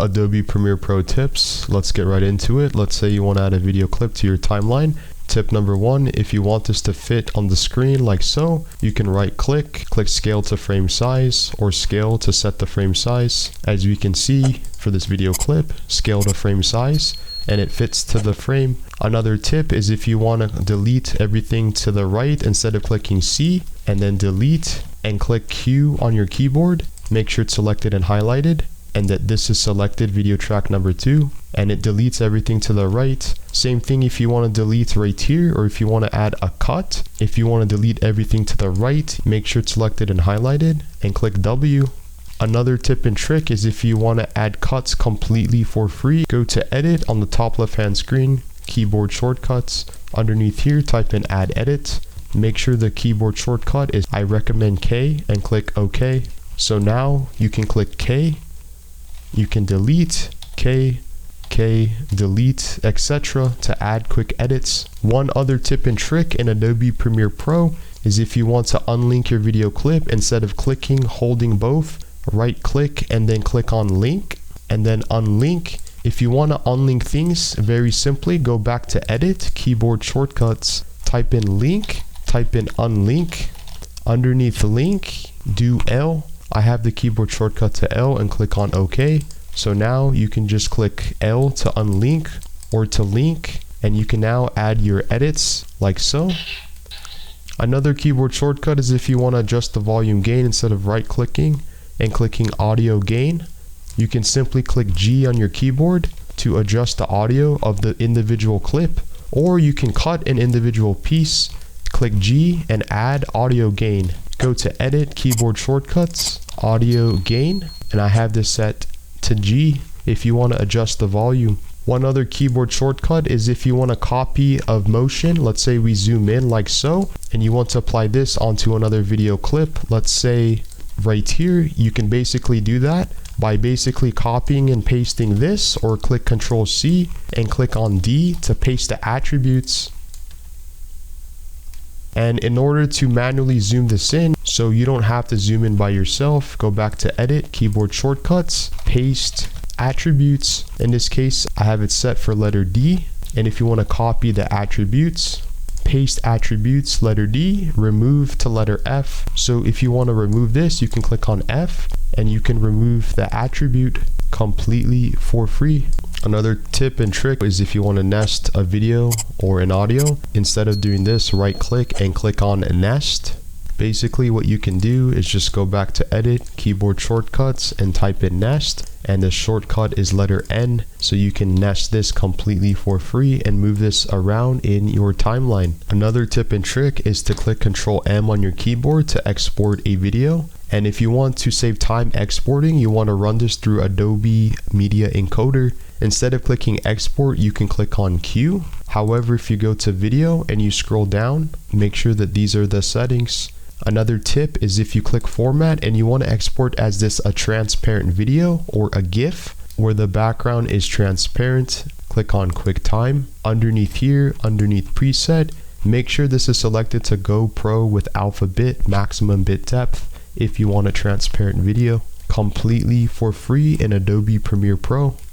Adobe Premiere Pro tips. Let's get right into it. Let's say you want to add a video clip to your timeline. Tip number 1, if you want this to fit on the screen like so, you can right click scale to frame size, or scale to set the frame size. As you can see for this video clip, scale to frame size, and it fits to the frame. Another tip is if you want to delete everything to the right, instead of clicking C and then delete and click Q on your keyboard, make sure it's selected and highlighted, and that this is selected video track number 2, and it deletes everything to the right. Same thing if you want to delete right here, or if you want to add a cut. If you want to delete everything to the right, make sure it's selected and highlighted and click W. Another tip and trick is if you want to add cuts completely for free, go to edit on the top left hand screen, keyboard shortcuts. Underneath here, type in add edit. Make sure the keyboard shortcut is I recommend K and click OK. So now you can click K. You can delete K, delete, etc. to add quick edits. One other tip and trick in Adobe Premiere Pro is if you want to unlink your video clip, instead of clicking, holding both, right click and then click on link and then unlink. If you want to unlink things, very simply go back to edit, keyboard shortcuts, type in link, type in unlink. Underneath link, do L. I have the keyboard shortcut to L and click on OK. So now you can just click L to unlink or to link, and you can now add your edits like so. Another keyboard shortcut is if you want to adjust the volume gain, instead of right clicking and clicking audio gain, you can simply click G on your keyboard to adjust the audio of the individual clip, or you can cut an individual piece, click G and add audio gain. Go to edit, keyboard shortcuts, audio gain, and I have this set to G if you want to adjust the volume. One other keyboard shortcut is if you want a copy of motion. Let's say we zoom in like so, and you want to apply this onto another video clip. Let's say right here, you can basically do that by basically copying and pasting this, or click Ctrl C and click on D to paste the attributes. And in order to manually zoom this in, so you don't have to zoom in by yourself, go back to edit, keyboard shortcuts, paste attributes. In this case, I have it set for letter D. And if you want to copy the attributes, paste attributes, letter D, remove to letter F. So if you want to remove this, you can click on F and you can remove the attribute completely for free. Another tip and trick is if you want to nest a video or an audio, instead of doing this, right click and click on nest. Basically what you can do is just go back to edit, keyboard shortcuts, and type in nest, and the shortcut is letter N, so you can nest this completely for free and move this around in your timeline. Another tip and trick is to click Ctrl M on your keyboard to export a video. And if you want to save time exporting, you want to run this through Adobe Media Encoder. Instead of clicking export, you can click on Q. However, if you go to video and you scroll down, make sure that these are the settings. Another tip is if you click format and you want to export as this a transparent video or a GIF where the background is transparent, click on QuickTime. Underneath here, underneath preset, make sure this is selected to Go Pro with alpha bit, maximum bit depth if you want a transparent video, completely for free in Adobe Premiere Pro.